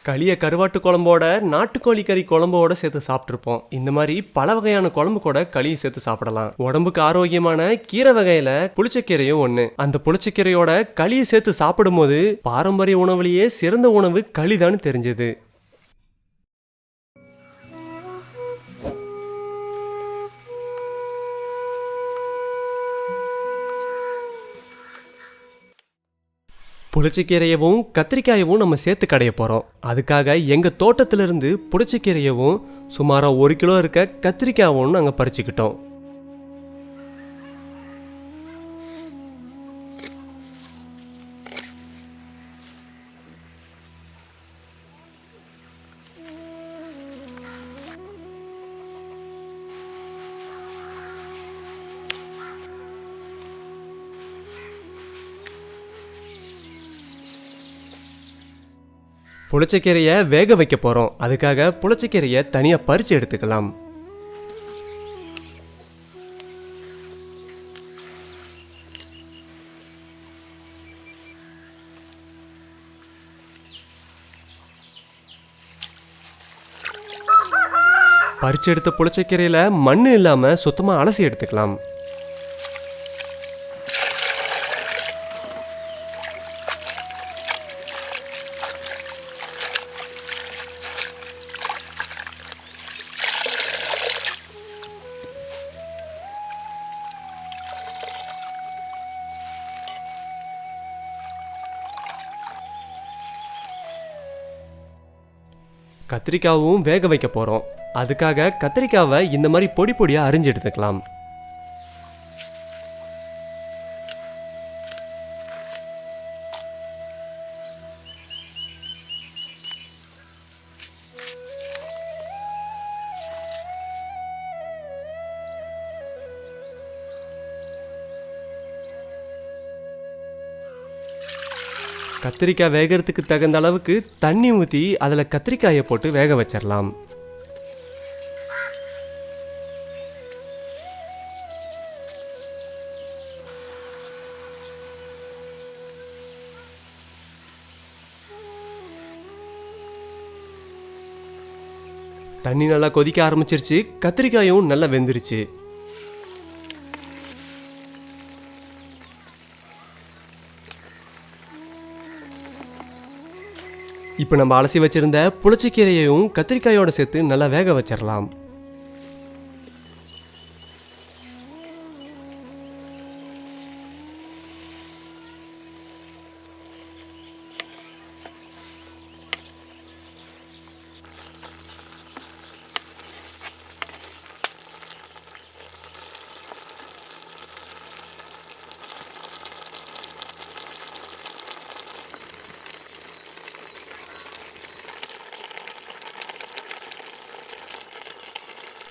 களியை கருவாட்டு குழம்போட நாட்டுக்கோழி கறி குழம்போட சேர்த்து சாப்பிட்ருப்போம். இந்த மாதிரி பல வகையான குழம்பு கூட களியை சேர்த்து சாப்பிடலாம். உடம்புக்கு ஆரோக்கியமான கீரை வகையில புளிச்சக்கீரையும் ஒண்ணு. அந்த புளிச்சக்கீரையோட களியை சேர்த்து சாப்பிடும்போது பாரம்பரிய உணவுலயே சிறந்த உணவு களிதான்னு தெரிஞ்சது. புளிச்சக்கீரையவும் கத்திரிக்காயவும் நம்ம சேர்த்து கடைய போகிறோம். அதுக்காக எங்கள் தோட்டத்திலிருந்து புளிச்சக்கீரையவும் சுமாராக 1 கிலோ இருக்க கத்திரிக்காயவும் நாங்கள் பறிச்சுக்கிட்டோம். புளிச்சக்கீரையை வேக வைக்க போகிறோம். அதுக்காக புளிச்சக்கீரையை தனியாக பறித்து எடுத்துக்கலாம். பறித்து எடுத்த புளிச்சக்கீரையில் மண் இல்லாமல் சுத்தமாக அலசி எடுத்துக்கலாம். கத்திரிக்காவும் வேக வைக்க போகிறோம். அதுக்காக கத்திரிக்காவை இந்த மாதிரி பொடி பொடியாக அரிஞ்சு எடுத்துக்கலாம். கத்திரிக்காய் வேகிறதுக்கு தகுந்த அளவுக்கு தண்ணி ஊற்றி அதில் கத்திரிக்காயை போட்டு வேக வச்சிடலாம். தண்ணி நல்லா கொதிக்க ஆரம்பிச்சிருச்சு. கத்திரிக்காயும் நல்லா வெந்துருச்சு. இப்போ நம்ம அலசி வச்சிருந்த புளிச்சக்கீரையையும் கத்திரிக்காயோட சேர்த்து நல்லா வேக வச்சிடலாம்.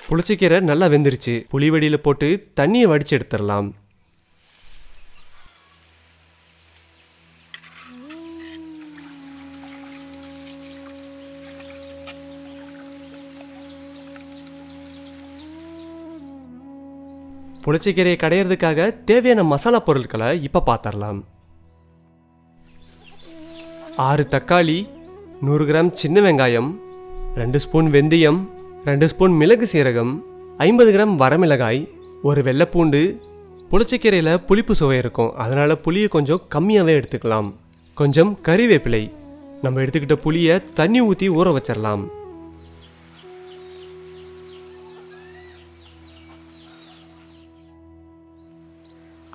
புளிச்சக்கீரை நல்லா வெந்துருச்சு. புளி வெடியில் போட்டு தண்ணியை வடித்து எடுத்துடலாம். புளிச்சக்கீரையை கடையிறதுக்காக தேவையான மசாலா பொருட்களை இப்போ பார்த்துடலாம். 6 தக்காளி, 100 கிராம் சின்ன வெங்காயம், 2 ஸ்பூன் வெந்தயம், 2 ஸ்பூன் மிளகு சீரகம், 50 கிராம் வரமிளகாய், 1 வெள்ளைப்பூண்டு. புளிச்சக்கீரையில் புளிப்பு சுவை இருக்கும், அதனால் புளியை கொஞ்சம் கம்மியாகவே எடுத்துக்கலாம். கொஞ்சம் கறிவேப்பிலை. நம்ம எடுத்துக்கிட்ட புளியை தண்ணி ஊற்றி ஊற வச்சிடலாம்.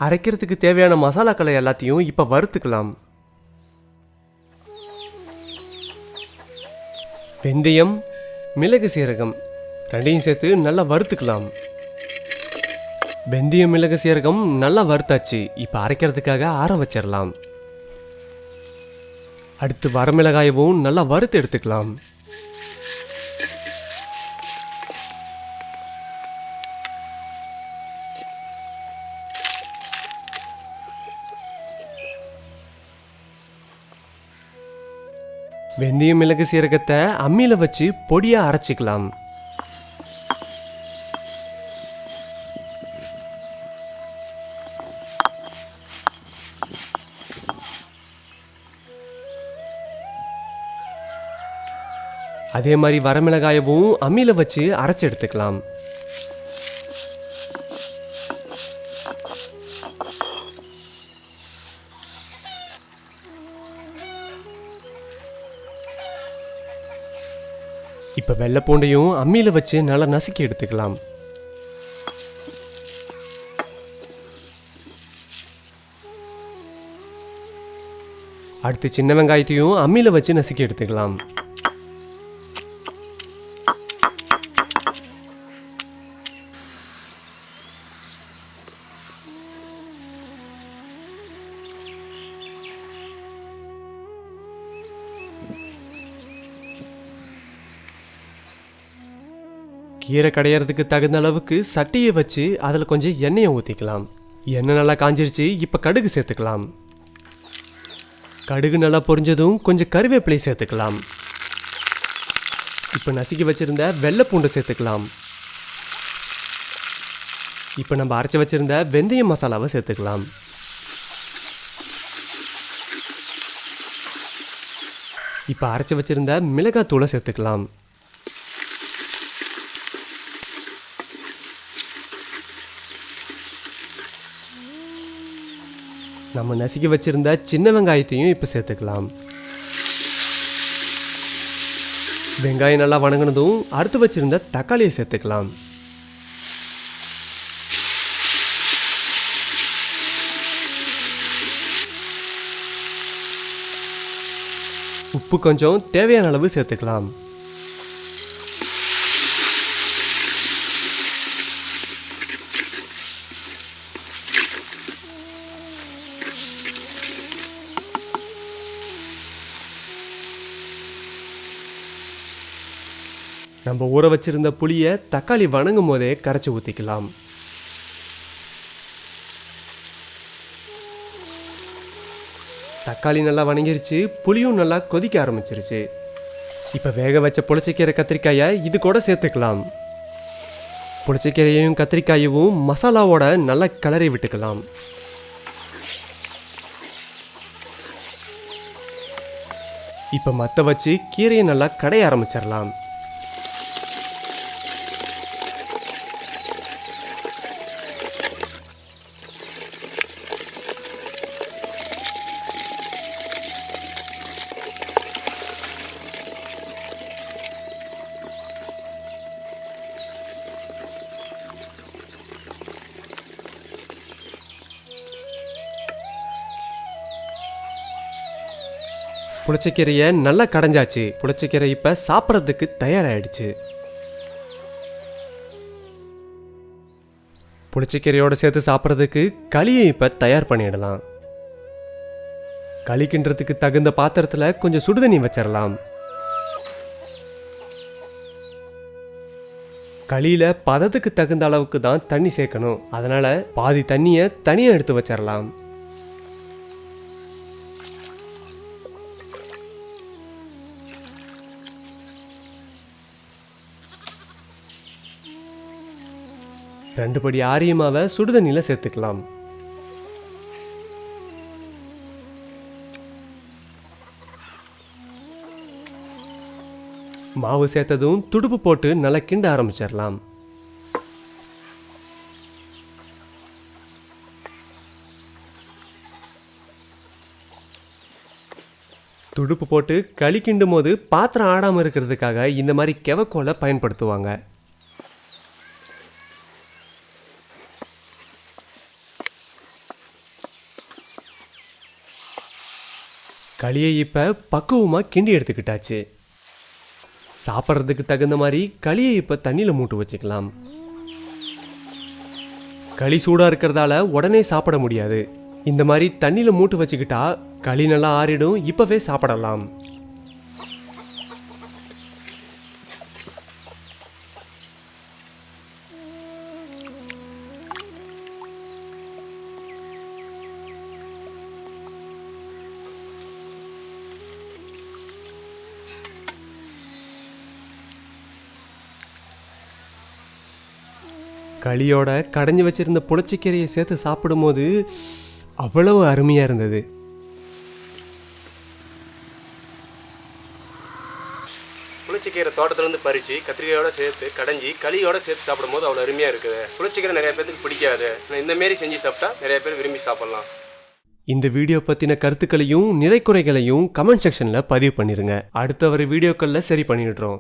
அரைக்கிறதுக்கு தேவையான மசாலாக்களை எல்லாத்தையும் இப்போ வறுத்துக்கலாம். வெந்தயம், மிளகு சீரகம் ரெண்டையும் சேர்த்து நல்லா வறுத்துக்கலாம். வெந்தயம் மிளகு சீரகம் நல்லா வறுத்தாச்சு. இப்போ அரைக்கிறதுக்காக ஆற வச்சிடலாம். அடுத்து வரமிளகாயவும் நல்லா வறுத்து எடுத்துக்கலாம். வெந்தயம் மிளகு சீரகத்தை அம்மியில வச்சு பொடியா அரைச்சிக்கலாம். அதே மாதிரி வரமிளகாயவும் அம்மியில் வச்சு அரைச்சி எடுத்துக்கலாம். இப்போ வெள்ளை பூண்டையும் அம்மியில் வச்சு நல்லா நசுக்கி எடுத்துக்கலாம். அடுத்து சின்ன வெங்காயத்தையும் அம்மியில் வச்சு நசுக்கி எடுத்துக்கலாம். கீரை கடையிறதுக்கு தகுந்த அளவுக்கு சட்டியை வச்சு அதில் கொஞ்சம் எண்ணெயை ஊற்றிக்கலாம். எண்ணெய் நல்லா காஞ்சிருச்சு. இப்போ கடுகு சேர்த்துக்கலாம். கடுகு நல்லா பொரிஞ்சதும் கொஞ்சம் கருவேப்பிலை சேர்த்துக்கலாம். இப்போ நசுக்கி வச்சிருந்த வெள்ளை பூண்டை சேர்த்துக்கலாம். இப்போ நம்ம அரைச்சி வச்சிருந்த வெந்தய மசாலாவை சேர்த்துக்கலாம். இப்போ அரைச்சி வச்சிருந்த மிளகாய் தூளை சேர்த்துக்கலாம். நம்ம நசுக்கி வச்சிருந்த சின்ன வெங்காயத்தையும் இப்போ சேர்த்துக்கலாம். வெங்காயம் நல்லா வணங்கினதும் அடுத்து வச்சிருந்த தக்காளியை சேர்த்துக்கலாம். உப்பு கொஞ்சம் தேவையான அளவு சேர்த்துக்கலாம். நம்ம ஊற வச்சிருந்த புளியை தக்காளி வணங்கும் போதே கரைச்சி ஊற்றிக்கலாம். தக்காளி நல்லா வணங்கிருச்சு. புளியும் நல்லா கொதிக்க ஆரம்பிச்சிருச்சு. இப்போ வேக வச்ச புளிச்சக்கீரை கத்திரிக்காயை இது கூட சேர்த்துக்கலாம். புளிச்சக்கீரையையும் கத்திரிக்காயவும் மசாலாவோட நல்லா கிளறி விட்டுக்கலாம். இப்போ மற்ற வச்சு கீரையை நல்லா கடைய ஆரம்பிச்சிடலாம். புளிச்சக்கீரையை நல்லா கடைஞ்சாச்சு. புளிச்சக்கீரை இப்போ சாப்பிட்றதுக்கு தயாராகிடுச்சு. புளிச்சக்கீரையோடு சேர்த்து சாப்பிட்றதுக்கு களியை இப்போ தயார் பண்ணிடலாம். களி கிண்டுறதுக்கு தகுந்த பாத்திரத்தில் கொஞ்சம் சுடுதண்ணி வச்சிடலாம். களியில் பதத்துக்கு தகுந்த அளவுக்கு தான் தண்ணி சேர்க்கணும். அதனால் பாதி தண்ணியை தனியாக எடுத்து வச்சிடலாம். ரெண்டு படி ஆரிய மாவை சுடுதண்ணியில் சேர்த்துக்கலாம். மாவு சேர்த்ததும் துடுப்பு போட்டு நல்லா கிண்ட ஆரம்பிச்சிடலாம். துடுப்பு போட்டு களி கிண்டும் போது பாத்திரம் ஆடாமல் இருக்கிறதுக்காக இந்த மாதிரி கெவக்கோலை பயன்படுத்துவாங்க. களியை இப்போ பக்குவமாக கிண்டி எடுத்துக்கிட்டாச்சு. சாப்பிட்றதுக்கு தகுந்த மாதிரி களியை இப்போ தண்ணியில் மூட்டு வச்சுக்கலாம். களி சூடாக இருக்கிறதால உடனே சாப்பிட முடியாது. இந்த மாதிரி தண்ணியில் மூட்டு வச்சுக்கிட்டா களி நல்லா ஆறிடும். இப்போவே சாப்பிடலாம். களியோட கடைஞ்சி வச்சிருந்த புளிச்சக்கீரையை சேர்த்து சாப்பிடும்போது அவ்வளவு அருமையாக இருந்தது. புளிச்சக்கீரை தோட்டத்துலேருந்து பறித்து கத்திரிக்காயோட சேர்த்து கடைஞ்சி களியோட சேர்த்து சாப்பிடும்போது அவ்வளோ அருமையாக இருக்குது. புளிச்சக்கீரை நிறைய பேருக்கு பிடிக்காது. நான் இந்தமாரி செஞ்சு சாப்பிட்டா நிறைய பேர் விரும்பி சாப்பிட்லாம். இந்த வீடியோ பற்றின கருத்துக்களையும் நிறைக்குறைகளையும் கமெண்ட் செக்ஷனில் பதிவு பண்ணிடுங்க. அடுத்த ஒரு வீடியோக்களில் சரி பண்ணிடுறோம்.